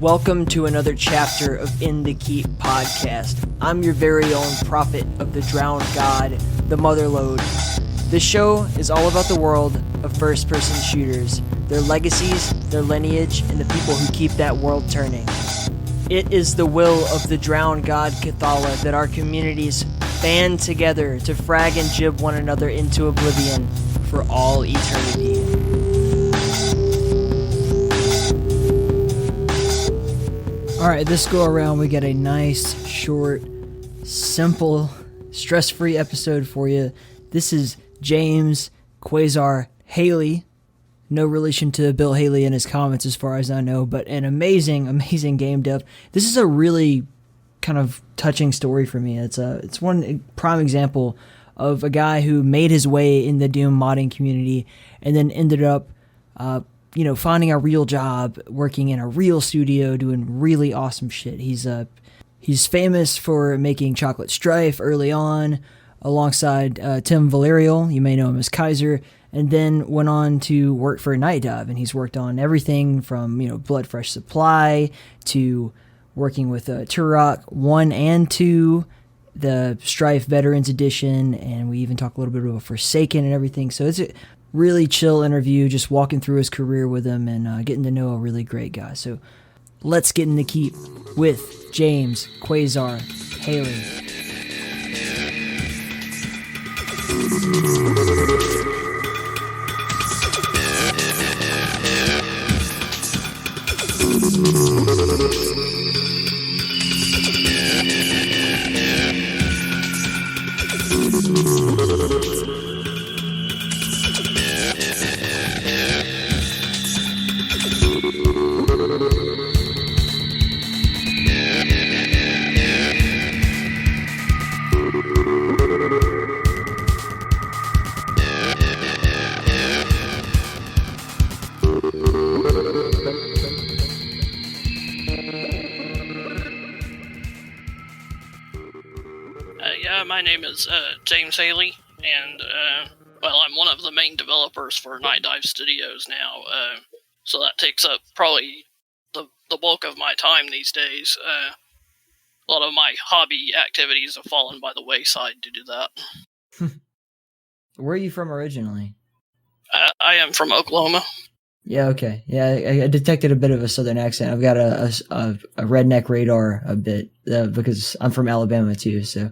Welcome to another chapter of In the Keep podcast. I'm your very own prophet of the drowned god, the Motherlode. This show is all about the world of first-person shooters, their legacies, their lineage, and the people who keep that world turning. It is the will of the drowned god Cathala that our communities band together to frag and jib one another into oblivion for all eternity. Alright, this go around we get a nice, short, simple, stress-free episode for you. This is James Quasar Haley. No relation to Bill Haley in his comments as far as I know, but an amazing, amazing game dev. This is a really kind of touching story for me. It's one prime example of a guy who made his way in the Doom modding community and then ended up finding a real job, working in a real studio, doing really awesome shit. He's famous for making Chocolate Strife early on, alongside Tim Valerial. You may know him as Kaiser, and then went on to work for Nightdive, and he's worked on everything from Blood Fresh Supply to working with Turok 1 and 2, the Strife Veterans Edition, and we even talk a little bit about Forsaken and everything. So it's a really chill interview, just walking through his career with him and getting to know a really great guy. So let's get in the keep with James Quasar Haley. My name is James Haley, and I'm one of the main developers for Nightdive Studios now, so that takes up probably the bulk of my time these days. A lot of my hobby activities have fallen by the wayside due to that. Where are you from originally? I am from Oklahoma. Yeah, okay. Yeah, I detected a bit of a southern accent. I've got a redneck radar a bit because I'm from Alabama too, so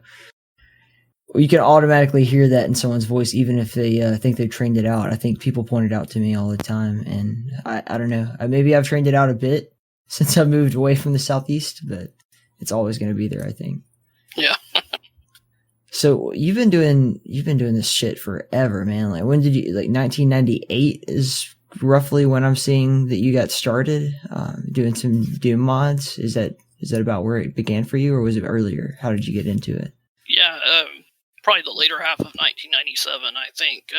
you can automatically hear that in someone's voice, even if they think they've trained it out. I think people point it out to me all the time, and I don't know. Maybe I've trained it out a bit since I moved away from the Southeast, but it's always going to be there, I think. Yeah. So you've been doing this shit forever, man. Like, when did you, 1998 is roughly when I'm seeing that you got started doing some Doom mods. Is that about where it began for you, or was it earlier? How did you get into it? Yeah, probably the later half of 1997, I think.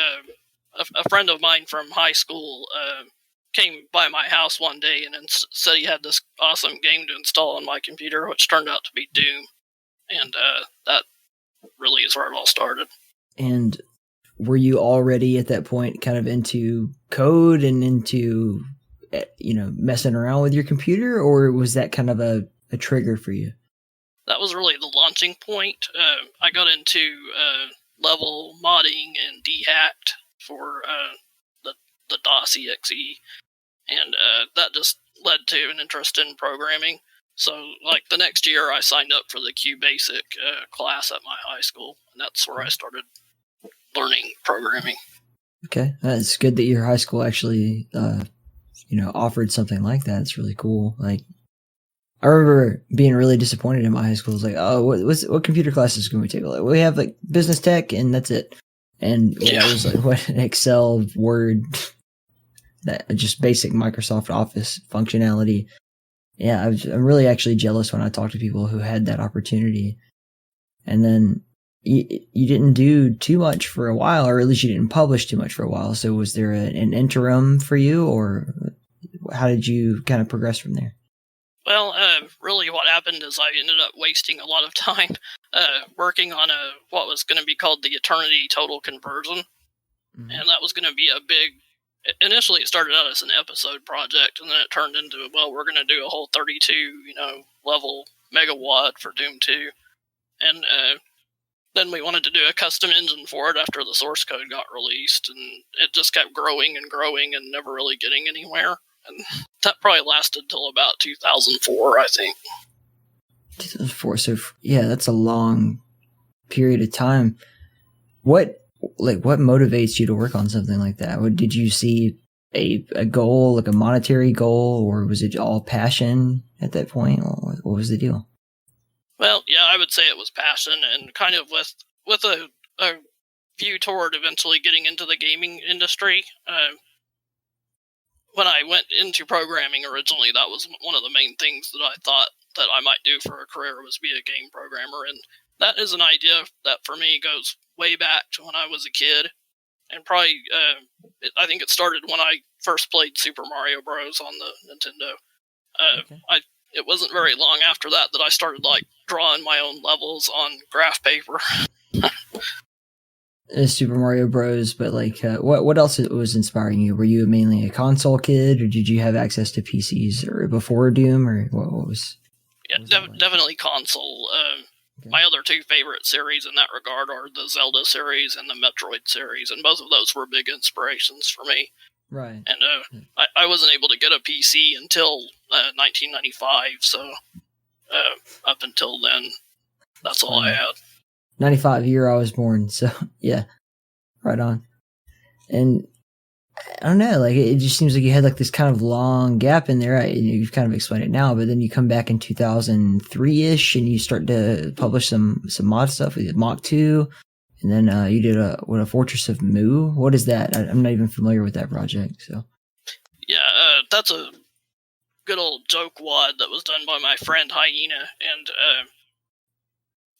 A friend of mine from high school came by my house one day and then said he had this awesome game to install on my computer, which turned out to be Doom. And that really is where it all started. And were you already at that point kind of into code and into, messing around with your computer, or was that kind of a trigger for you? That was really the launching point. I got into level modding and dehacked for the DOS exe, and that just led to an interest in programming. So, the next year, I signed up for the QBasic class at my high school, and that's where I started learning programming. Okay, it's good that your high school actually, offered something like that. It's really cool. I remember being really disappointed in my high school. It was like, oh, what computer classes can we take? We have business tech, and that's it. And it was what, Excel, Word, that just basic Microsoft Office functionality. Yeah, I'm really actually jealous when I talk to people who had that opportunity. And then you didn't do too much for a while, or at least you didn't publish too much for a while. So was there an interim for you, or how did you kind of progress from there? Well, really what happened is I ended up wasting a lot of time working on what was going to be called the Eternity Total Conversion. Mm-hmm. And that was going to be a big initially it started out as an episode project, and then it turned into, well, we're going to do a whole 32, level megawatt for Doom 2. And then we wanted to do a custom engine for it after the source code got released, and it just kept growing and growing and never really getting anywhere. And that probably lasted till about 2004, I think. 2004. So yeah, that's a long period of time. What motivates you to work on something like that? Did you see a goal, like a monetary goal, or was it all passion at that point? What was the deal? Well, yeah, I would say it was passion, and kind of with a view toward eventually getting into the gaming industry. When I went into programming originally, that was one of the main things that I thought that I might do for a career, was be a game programmer. And that is an idea that for me goes way back to when I was a kid. And probably, I think it started when I first played Super Mario Bros. On the Nintendo. Okay. It wasn't very long after that I started drawing my own levels on graph paper. Super Mario Bros. But what else was inspiring you? Were you mainly a console kid, or did you have access to PCs or before Doom, or what was? Yeah, definitely console. Okay. My other two favorite series in that regard are the Zelda series and the Metroid series, and both of those were big inspirations for me. Right. And I wasn't able to get a PC until 1995, so up until then, that's all I had. 95 year I was born, so yeah, right on. And I don't know, it just seems like you had this kind of long gap in there. You've kind of explained it now, but then you come back in 2003-ish and you start to publish some mod stuff. You did Mach 2, and then you did a Fortress of Mu. What is that? I'm not even familiar with that project. So yeah, that's a good old joke wad that was done by my friend Hyena, and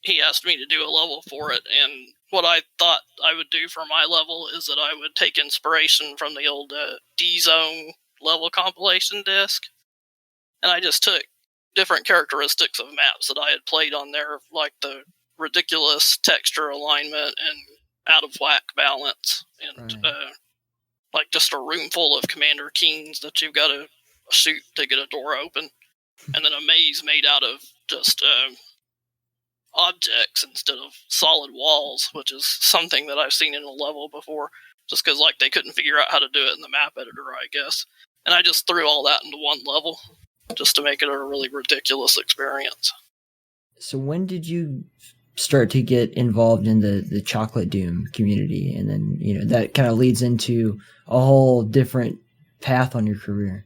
he asked me to do a level for it, and what I thought I would do for my level is that I would take inspiration from the old D-Zone level compilation disc, and I just took different characteristics of maps that I had played on there, like the ridiculous texture alignment and out-of-whack balance, and right. Just a room full of Commander Kings that you've got to shoot to get a door open, and then a maze made out of just objects instead of solid walls, which is something that I've seen in a level before, just because they couldn't figure out how to do it in the map editor, I guess. And I just threw all that into one level just to make it a really ridiculous experience. So when did you start to get involved in the Chocolate Doom community? And then, that kind of leads into a whole different path on your career.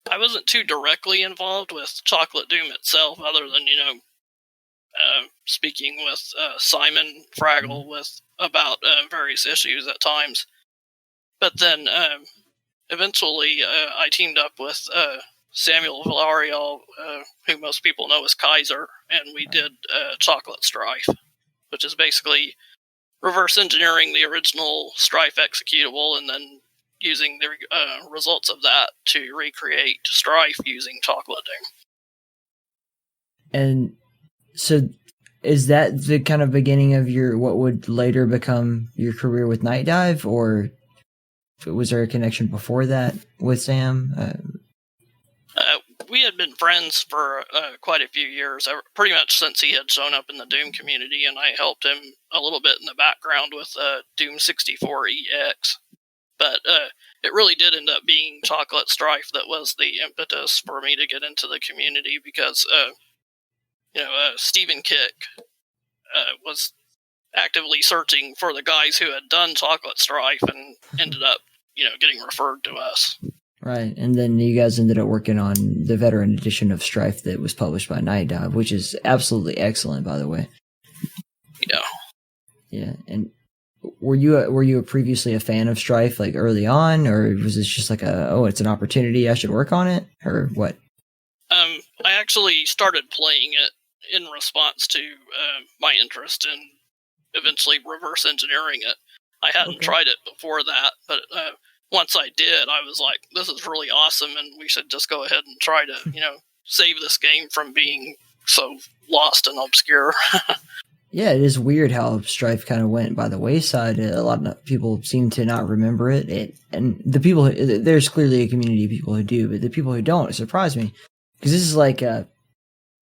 I wasn't too directly involved with Chocolate Doom itself, other than, speaking with Simon Fraggle about various issues at times. But then, eventually, I teamed up with Samuel Villarreal, who most people know as Kaiser, and we did Chocolate Strife, which is basically reverse engineering the original Strife executable and then using the results of that to recreate Strife using Chocolate Doom. And so is that the kind of beginning of what would later become your career with Nightdive, or was there a connection before that with Sam? We had been friends for quite a few years, pretty much since he had shown up in the Doom community, and I helped him a little bit in the background with Doom 64 EX. But it really did end up being Chocolate Strife that was the impetus for me to get into the community, because, Stephen Kick was actively searching for the guys who had done Chocolate Strife and ended up, getting referred to us. Right, and then you guys ended up working on the veteran edition of Strife that was published by Nightdive, which is absolutely excellent, by the way. Yeah. Yeah, and were you previously a fan of Strife early on, or was this just it's an opportunity, I should work on it, or what? I actually started playing it in response to my interest in eventually reverse engineering it. I hadn't tried it before that, but once I did, I was like, this is really awesome, and we should just go ahead and try to, save this game from being so lost and obscure. Yeah, it is weird how Strife kind of went by the wayside. A lot of people seem to not remember it, and the people there's clearly a community of people who do, but the people who don't, it surprised me because this is like a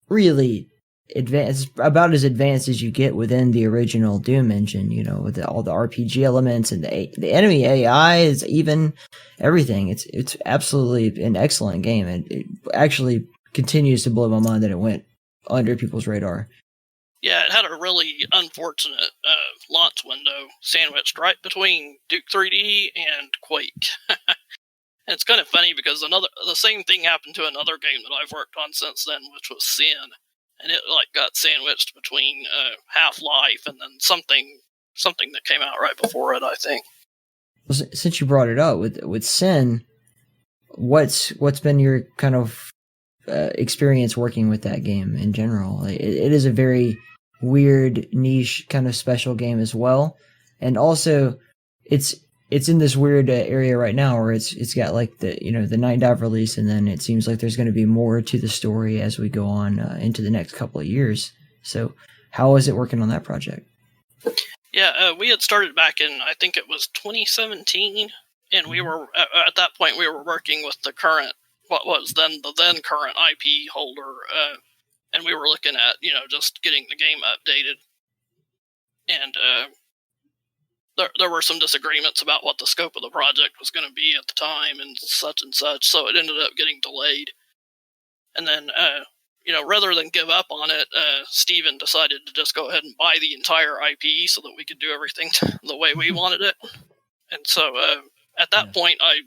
really advanced, about as advanced as you get within the original Doom engine. You know, with all the RPG elements and the enemy AI is even everything. It's absolutely an excellent game, and it actually continues to blow my mind that it went under people's radar. Yeah, it had a really unfortunate launch window sandwiched right between Duke 3D and Quake. And it's kind of funny because the same thing happened to another game that I've worked on since then, which was Sin, and it like got sandwiched between Half-Life and then something that came out right before it, I think. Well, since you brought it up with Sin, what's been your kind of experience working with that game in general? It is a very weird, niche, kind of special game as well, and also it's in this weird area right now where it's got like the the Nightdive release, and then it seems like there's going to be more to the story as we go on into the next couple of years. So, how is it working on that project? Yeah, we had started back in, I think it was 2017, and we were at that point we were working with the current, what was then the then current IP holder, and we were looking at just getting the game updated, and there were some disagreements about what the scope of the project was going to be at the time and such, so it ended up getting delayed. And then, rather than give up on it, Steven decided to just go ahead and buy the entire IP so that we could do everything the way we wanted it. And so at that point, I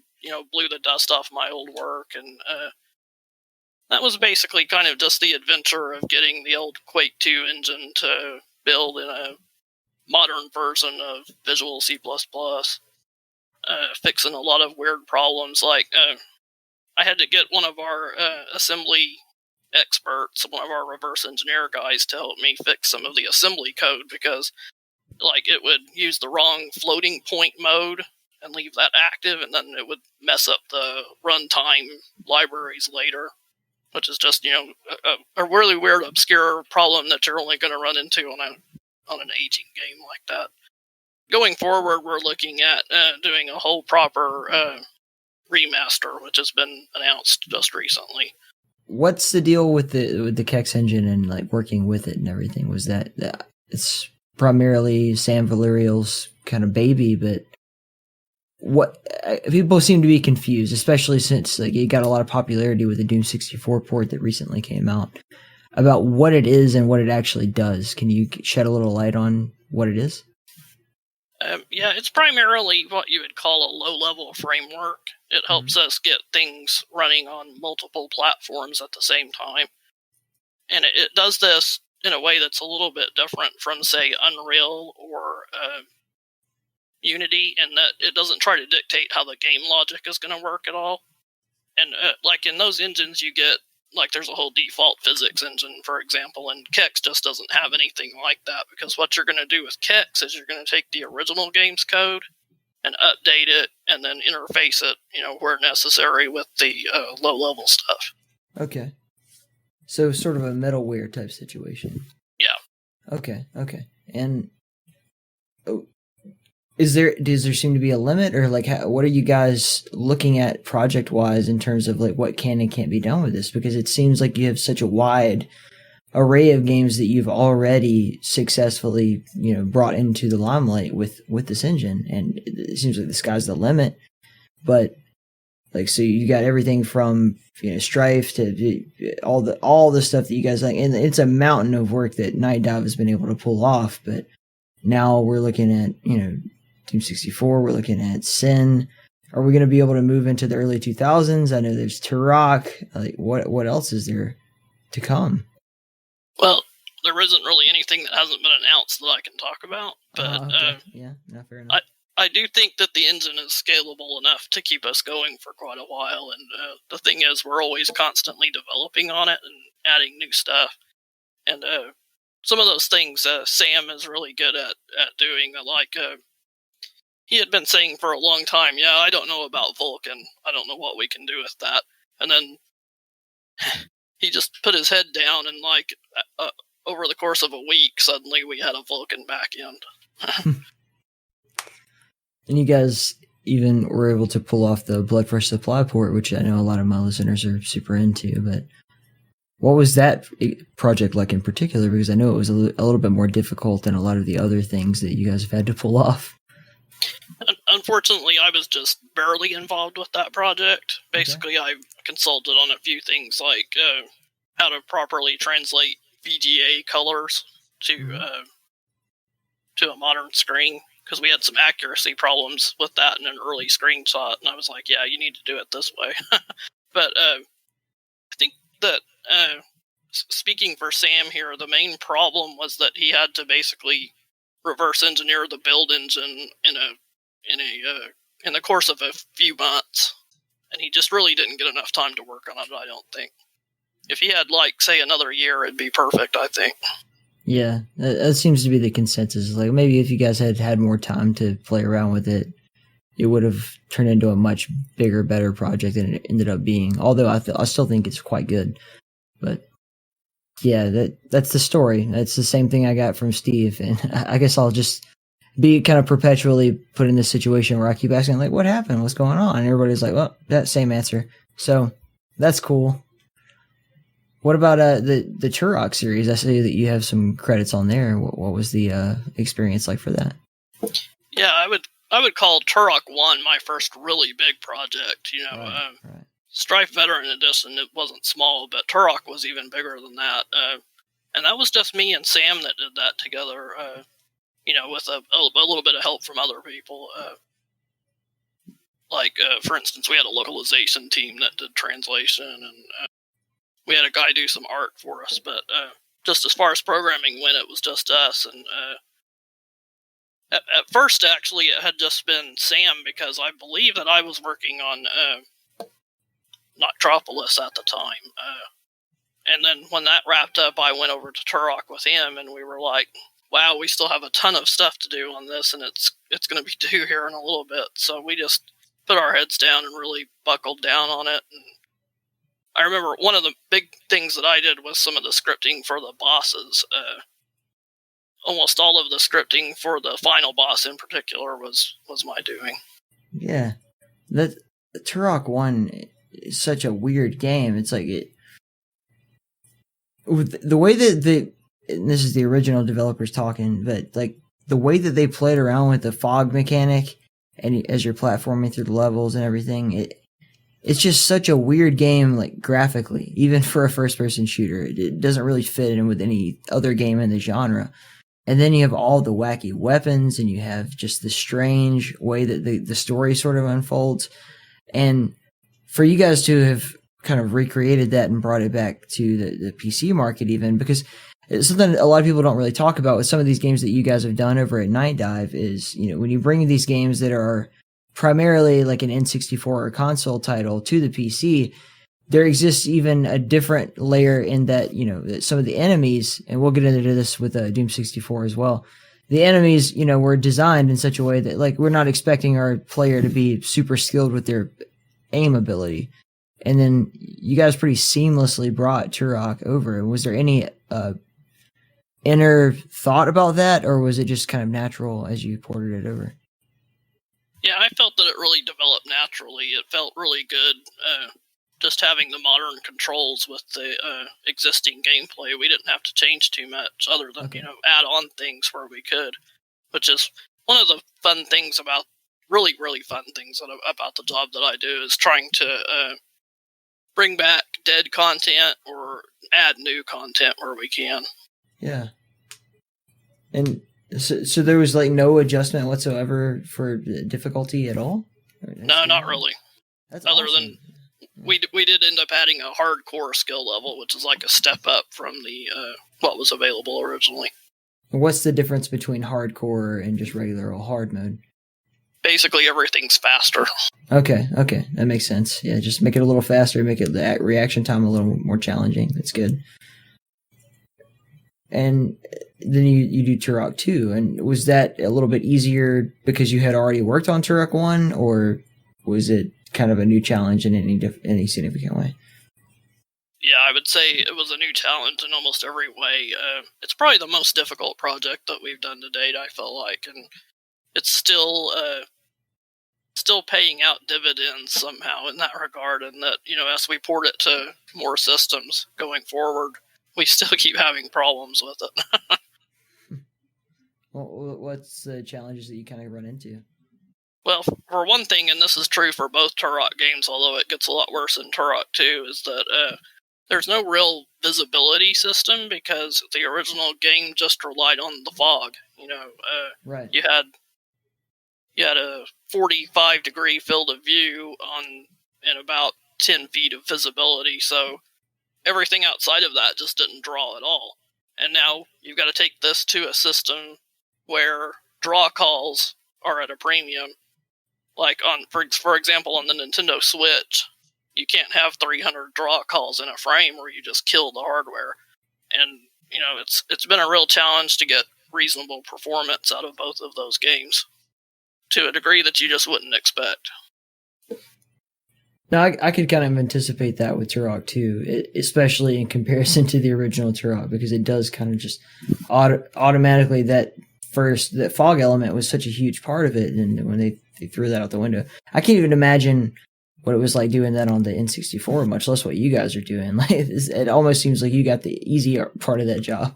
blew the dust off my old work, and that was basically kind of just the adventure of getting the old Quake 2 engine to build in a modern version of Visual C++, fixing a lot of weird problems. Like, I had to get one of our assembly experts, one of our reverse engineer guys, to help me fix some of the assembly code because, like, it would use the wrong floating point mode and leave that active, and then it would mess up the runtime libraries later, which is just a really weird, obscure problem that you're only going to run into on an aging game like that. Going forward, we're looking at doing a whole proper remaster, which has been announced just recently. What's the deal with the Kex Engine and like working with it and everything? Was that it's primarily Sam Valerial's kind of baby, but what people seem to be confused, especially since like it got a lot of popularity with the Doom 64 port that recently came out, about what it is and what it actually does. Can you shed a little light on what it is? Yeah, it's primarily what you would call a low-level framework. It helps us get things running on multiple platforms at the same time. And it does this in a way that's a little bit different from, say, Unreal or Unity, in that it doesn't try to dictate how the game logic is going to work at all. And like in those engines, you get, like, there's a whole default physics engine, for example, and Kex just doesn't have anything like that, because what you're going to do with Kex is you're going to take the original game's code and update it and then interface it, where necessary with the low-level stuff. Okay. So sort of a metalware type situation. Yeah. Okay. And does there seem to be a limit, or like what are you guys looking at project wise in terms of like what can and can't be done with this? Because it seems like you have such a wide array of games that you've already successfully brought into the limelight with this engine, and it seems like the sky's the limit. But like, so you got everything from Strife to all the stuff that you guys like, and it's a mountain of work that Nightdive has been able to pull off. But now we're looking at Doom 64, we're looking at Sin. Are we going to be able to move into the early 2000s? I know there's Turok. Like, what else is there to come? Well, there isn't really anything that hasn't been announced that I can talk about. But okay. Yeah, not fair enough. I do think that the engine is scalable enough to keep us going for quite a while. And the thing is, we're always constantly developing on it and adding new stuff. And some of those things Sam is really good at doing. Like, he had been saying for a long time, yeah, I don't know about Vulkan. I don't know what we can do with that. And then he just put his head down and, like, over the course of a week, suddenly we had a Vulcan back end. And you guys even were able to pull off the blood pressure supply port, which I know a lot of my listeners are super into. But what was that project like in particular? Because I know it was a little bit more difficult than a lot of the other things that you guys have had to pull off. Unfortunately, I was just barely involved with that project. Basically, I consulted on a few things like how to properly translate VGA colors to a modern screen, because we had some accuracy problems with that in an early screenshot, and I was like, yeah, you need to do it this way. But I think that, speaking for Sam here, the main problem was that he had to basically reverse engineer the build engine in the course of a few months, and he just really didn't get enough time to work on it, I don't think. If he had, like, say, another year, it'd be perfect, I think. Yeah, that seems to be the consensus. Like, maybe if you guys had had more time to play around with it, it would have turned into a much bigger, better project than it ended up being. Although I still think it's quite good. But yeah, that's the story. That's the same thing I got from Steve, and I guess I'll just be kind of perpetually put in this situation where I keep asking, like, what happened? What's going on? And everybody's like, well, that same answer. So that's cool. What about the Turok series? I see that you have some credits on there. What was the experience like for that? Yeah, I would call Turok 1 my first really big project. Right. Strife Veteran Edition, it wasn't small, but Turok was even bigger than that. And that was just me and Sam that did that together, with a little bit of help from other people. For instance, we had a localization team that did translation, and we had a guy do some art for us. But just as far as programming went, it was just us. And at first, actually, it had just been Sam, because I believe that I was working on Noctropolis at the time. And then when that wrapped up, I went over to Turok with him, and we were like, wow, we still have a ton of stuff to do on this, and it's going to be due here in a little bit. So we just put our heads down and really buckled down on it. And I remember one of the big things that I did was some of the scripting for the bosses. Almost all of the scripting for the final boss in particular was my doing. Yeah. The Turok 1 is such a weird game. It's like the way that and this is the original developers talking, but like the way that they played around with the fog mechanic and as you're platforming through the levels and everything, it's just such a weird game, like graphically, even for a first-person shooter. It doesn't really fit in with any other game in the genre. And then you have all the wacky weapons, and you have just the strange way that the story sort of unfolds. And for you guys to have kind of recreated that and brought it back to the PC market even, because it's something a lot of people don't really talk about with some of these games that you guys have done over at Nightdive is, when you bring these games that are primarily like an N64 or console title to the PC, there exists even a different layer in that, some of the enemies, and we'll get into this with Doom 64 as well. The enemies, were designed in such a way that, like, we're not expecting our player to be super skilled with their aim ability. And then you guys pretty seamlessly brought Turok over. Was there any inner thought about that, or was it just kind of natural as you ported it over? Yeah, I felt that it really developed naturally. It felt really good, just having the modern controls with the existing gameplay. We didn't have to change too much other than, add on things where we could, which is one of the fun things about, really, really fun things about the job that I do, is trying to bring back dead content or add new content where we can. Yeah. And so there was like no adjustment whatsoever for difficulty at all? No, not really. That's other awesome. Than we did end up adding a hardcore skill level, which is like a step up from the what was available originally. What's the difference between hardcore and just regular old hard mode? Basically, everything's faster. Okay, that makes sense. Yeah, just make it a little faster, make it the reaction time a little more challenging. That's good. And then you do Turok 2, and was that a little bit easier because you had already worked on Turok 1, or was it kind of a new challenge in any significant way? Yeah, I would say it was a new challenge in almost every way. It's probably the most difficult project that we've done to date, I feel like, and it's still paying out dividends somehow in that regard. And that, as we port it to more systems going forward, we still keep having problems with it. Well, what's the challenges that you kind of run into? Well, for one thing, and this is true for both Turok games, although it gets a lot worse in Turok 2, is that there's no real visibility system because the original game just relied on the fog. Right. You had a 45-degree field of view and about 10 feet of visibility, so everything outside of that just didn't draw at all. And now you've got to take this to a system where draw calls are at a premium. Like for example, on the Nintendo Switch, you can't have 300 draw calls in a frame or you just kill the hardware. And it's been a real challenge to get reasonable performance out of both of those games to a degree that you just wouldn't expect. Now, I could kind of anticipate that with Turok too, especially in comparison to the original Turok, because it does kind of just automatically that fog element was such a huge part of it, and when they threw that out the window, I can't even imagine what it was like doing that on the N64, much less what you guys are doing. Like, it almost seems like you got the easy part of that job.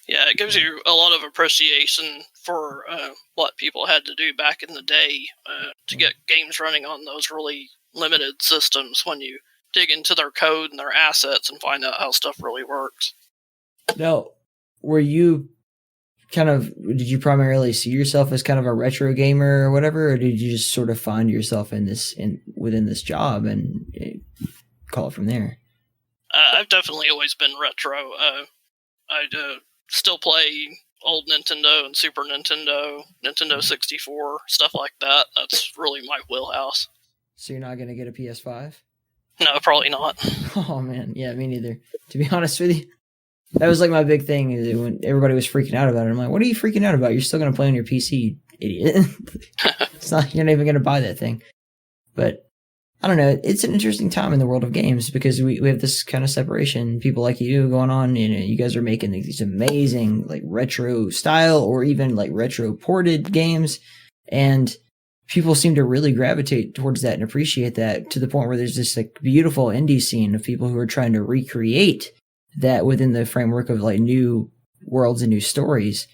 Yeah, it gives you a lot of appreciation for what people had to do back in the day to get games running on those really limited systems when you dig into their code and their assets and find out how stuff really works. Now, did you primarily see yourself as kind of a retro gamer or whatever, or did you just sort of find yourself within this job and call it from there? I've definitely always been retro. I still play old Nintendo and Super Nintendo, Nintendo 64, stuff like that. That's really my wheelhouse. So you're not going to get a PS5? No, probably not. Oh, man. Yeah, me neither. To be honest with you. That was like my big thing when everybody was freaking out about it. I'm like, what are you freaking out about? You're still going to play on your PC, idiot. You're not even going to buy that thing. But I don't know. It's an interesting time in the world of games because we have this kind of separation. People like you going on, you guys are making these amazing like retro style or even like retro ported games. And people seem to really gravitate towards that and appreciate that to the point where there's this like beautiful indie scene of people who are trying to recreate that within the framework of like new worlds and new stories.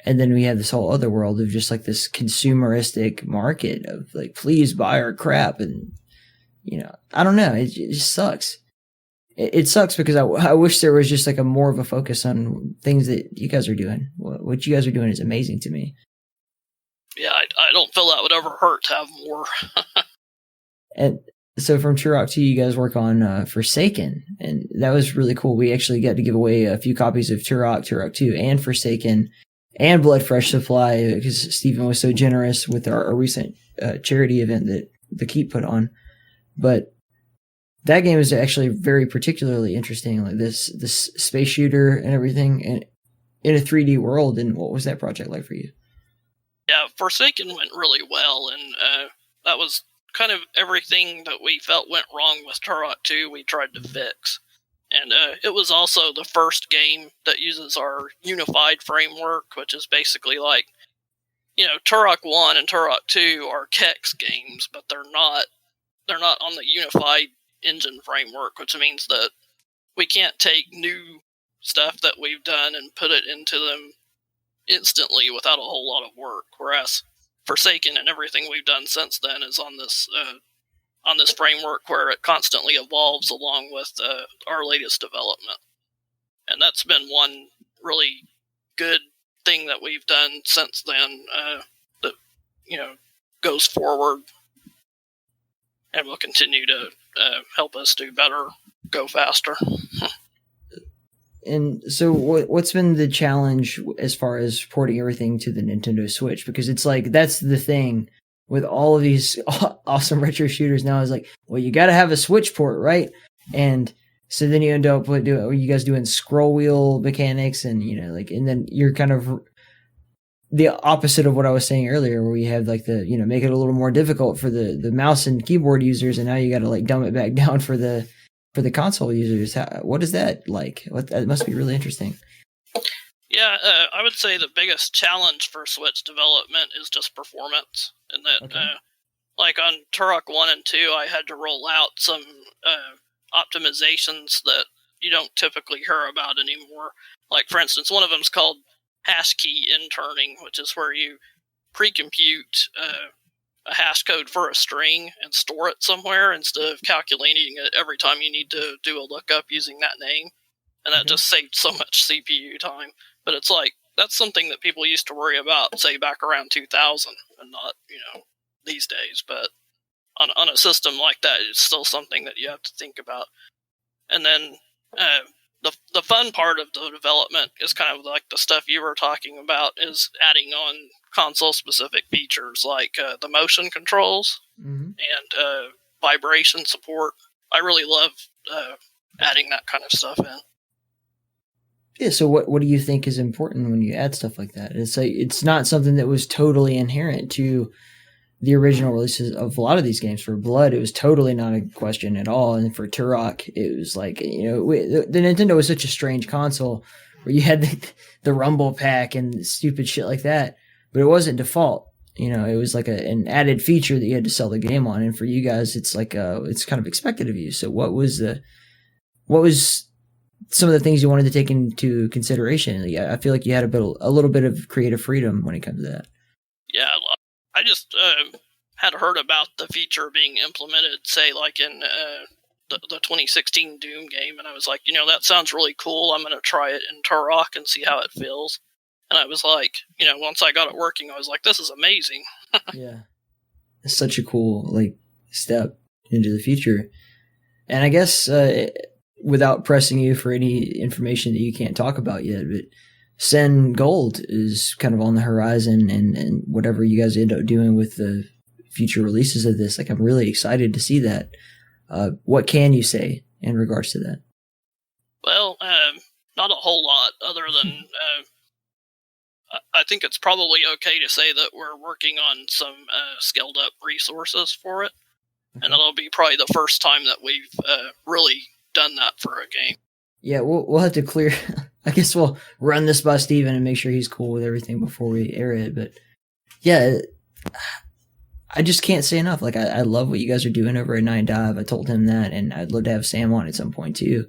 And then we have this whole other world of just like this consumeristic market of like, please buy our crap. And, I don't know. It just sucks. It sucks because I wish there was just like a more of a focus on things that you guys are doing. What you guys are doing is amazing to me. Yeah, I don't feel that would ever hurt to have more. And so from Turok 2, you guys work on Forsaken, and that was really cool. We actually got to give away a few copies of Turok 2, and Forsaken, and Blood Fresh Supply, because Stephen was so generous with our recent charity event that the Keep put on. But that game is actually very particularly interesting, like this space shooter and everything, and in a 3D world. And what was that project like for you? Yeah, Forsaken went really well, and that was kind of everything that we felt went wrong with Turok 2 we tried to fix. And it was also the first game that uses our unified framework, which is basically like, Turok 1 and Turok 2 are Kex games, but they're not on the unified engine framework, which means that we can't take new stuff that we've done and put it into them instantly without a whole lot of work, whereas Forsaken and everything we've done since then is on this framework where it constantly evolves along with our latest development. And that's been one really good thing that we've done since then that goes forward and will continue to help us do better, go faster. And so what's been the challenge as far as porting everything to the Nintendo Switch? Because it's like, that's the thing with all of these awesome retro shooters now is like, well, you got to have a Switch port, right? And so then you end up you guys doing scroll wheel mechanics and, and then you're kind of the opposite of what I was saying earlier, where we have like make it a little more difficult for the mouse and keyboard users. And now you got to like dumb it back down for the for the console users, what is that like? That must be really interesting. Yeah, I would say the biggest challenge for Switch development is just performance. And that, Okay. like on Turok 1 and 2, I had to roll out some optimizations that you don't typically hear about anymore. Like, for instance, one of them is called hash key interning, which is where you pre-compute a hash code for a string and store it somewhere instead of calculating it every time you need to do a lookup using that name. And that just saved so much CPU time. But it's like, that's something that people used to worry about, say, back around 2000, and not, these days. But on a system like that, it's still something that you have to think about. And then the fun part of the development is kind of like the stuff you were talking about, is adding on console-specific features like the motion controls and vibration support. I really love adding that kind of stuff in. Yeah, so what do you think is important when you add stuff like that? It's not something that was totally inherent to the original releases of a lot of these games. For Blood, it was totally not a question at all, and for Turok, it was like, the Nintendo was such a strange console where you had the Rumble Pack and stupid shit like that, but it wasn't default. It was like an added feature that you had to sell the game on, and for you guys, it's like it's kind of expected of you. So what was some of the things you wanted to take into consideration? I feel like you had a little bit of creative freedom when it comes to that. Yeah, I just had heard about the feature being implemented, say, like in the 2016 Doom game, and I was like, that sounds really cool. I'm going to try it in Turok and see how it feels. And I was like, once I got it working, I was like, this is amazing. Yeah. It's such a cool, step into the future. And I guess, without pressing you for any information that you can't talk about yet, but Sen Gold is kind of on the horizon, and whatever you guys end up doing with the future releases of this, I'm really excited to see that. What can you say in regards to that? Well, not a whole lot, other than I think it's probably okay to say that we're working on some scaled up resources for it. Okay. And it'll be probably the first time that we've really done that for a game. Yeah, we'll have to clear. I guess we'll run this by Steven and make sure he's cool with everything before we air it. But yeah, I just can't say enough. I love what you guys are doing over at Nightdive. I told him that, and I'd love to have Sam on at some point too.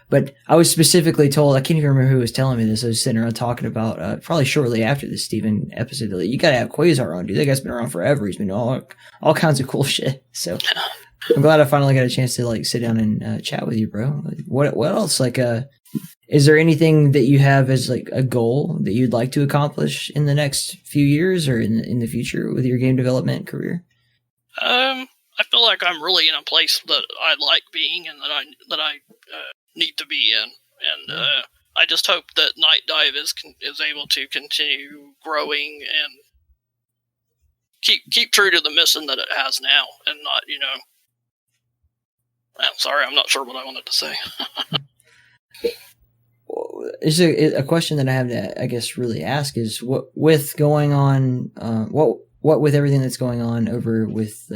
But I was specifically told, I can't even remember who was telling me this. I was sitting around talking about, probably shortly after the Steven episode, you got to have Quasar on, dude. That guy's been around forever. He's been doing all kinds of cool shit. So I'm glad I finally got a chance to sit down and chat with you, bro. What else? Is there anything that you have as a goal that you'd like to accomplish in the next few years or in the future with your game development career? I feel like I'm really in a place that I like being and that I need to be in, and I just hope that Nightdive is able to continue growing and keep true to the mission that it has now, and not I'm sorry, I'm not sure what I wanted to say. Is a question that I have to, I guess, really ask is what with going on, what with everything that's going on over with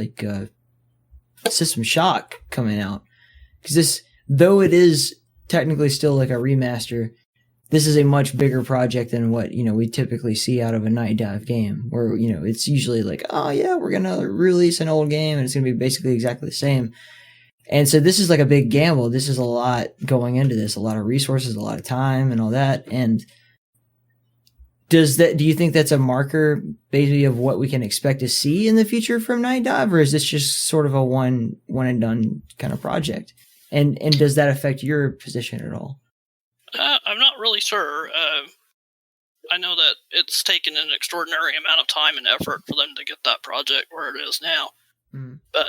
System Shock coming out, because this, though it is technically still a remaster, this is a much bigger project than what we typically see out of a Nightdive game, where it's usually oh yeah, we're gonna release an old game and it's gonna be basically exactly the same. And so this is a big gamble. This is a lot going into this, a lot of resources, a lot of time and all that. And do you think that's a marker basically of what we can expect to see in the future from Nightdive, or is this just sort of a one and done kind of project? And does that affect your position at all? I'm not really sure. I know that it's taken an extraordinary amount of time and effort for them to get that project where it is now. But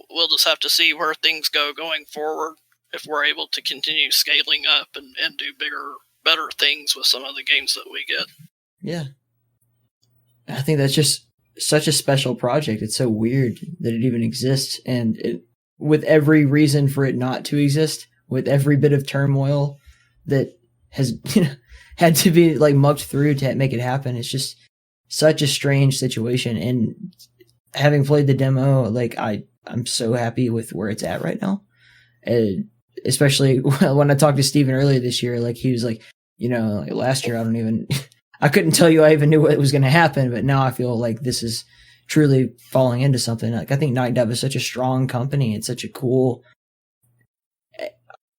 we'll just have to see where things go going forward, if we're able to continue scaling up and do bigger, better things with some of the games that we get. Yeah. I think that's just such a special project. It's so weird that it even exists, and with every reason for it not to exist, with every bit of turmoil that has had to be mucked through to make it happen. It's just such a strange situation. And having played the demo, I'm so happy with where it's at right now. Especially when I talked to Steven earlier this year, like he was like, like last year, I couldn't tell you I even knew what was going to happen, but now I feel like this is truly falling into something. Like I think Nightdive is such a strong company. It's such a cool,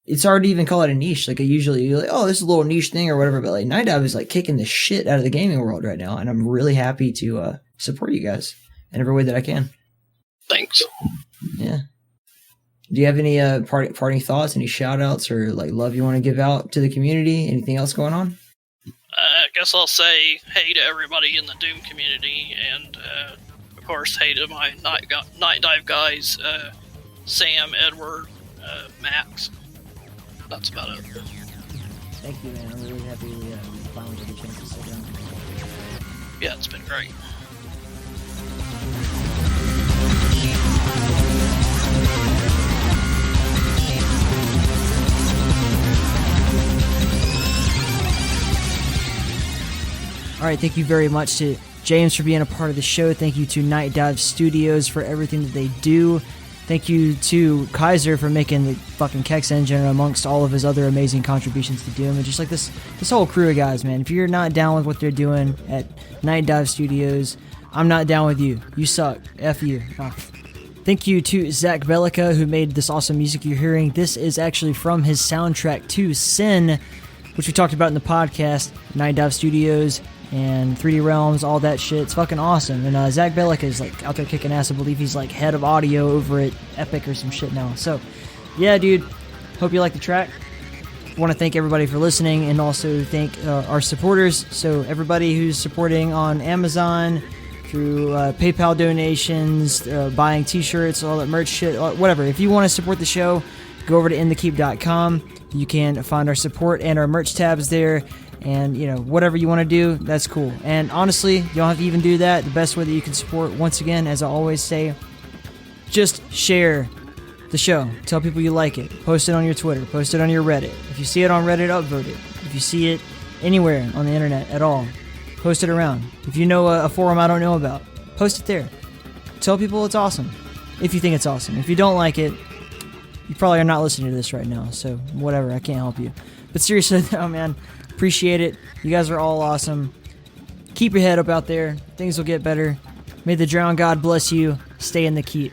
it's hard to even call it a niche. Like usually you're like, oh, this is a little niche thing or whatever, but like Nightdive is like kicking the shit out of the gaming world right now. And I'm really happy to support you guys in every way that I can. Thanks. Yeah. Do you have any parting thoughts, any shout outs or like love you want to give out to the community? Anything else going on? I guess I'll say hey to everybody in the Doom community, and of course hey to my Nightdive guys, Sam, Edward, Max. That's about it. Thank you, man. I'm really happy we finally got a chance to sit down. Yeah, it's been great. All right, thank you very much to James for being a part of the show. Thank you to Nightdive Studios for everything that they do. Thank you to Kaiser for making the fucking Kex Engine amongst all of his other amazing contributions to Doom. And just like this whole crew of guys, man. If you're not down with what they're doing at Nightdive Studios, I'm not down with you. You suck. F you. Oh. Thank you to Zak Belica, who made this awesome music you're hearing. This is actually from his soundtrack to Sin, which we talked about in the podcast. Nightdive Studios and 3D Realms, all that shit. It's fucking awesome. And Zak Belica is like out there kicking ass. I believe he's like head of audio over at Epic or some shit now. So, yeah, dude. Hope you like the track. Want to thank everybody for listening and also thank our supporters. So everybody who's supporting on Amazon, through PayPal donations, buying t-shirts, all that merch shit, whatever. If you want to support the show, go over to inthekeep.com. You can find our support and our merch tabs there. And, whatever you want to do, that's cool. And honestly, you don't have to even do that. The best way that you can support, once again, as I always say, just share the show. Tell people you like it. Post it on your Twitter. Post it on your Reddit. If you see it on Reddit, upvote it. If you see it anywhere on the internet at all, post it around. If you know a forum I don't know about, post it there. Tell people it's awesome. If you think it's awesome. If you don't like it, you probably are not listening to this right now. So, whatever. I can't help you. But seriously, though, man, appreciate it. You guys are all awesome. Keep your head up out there. Things will get better. May the drowned God bless you. Stay in the keep.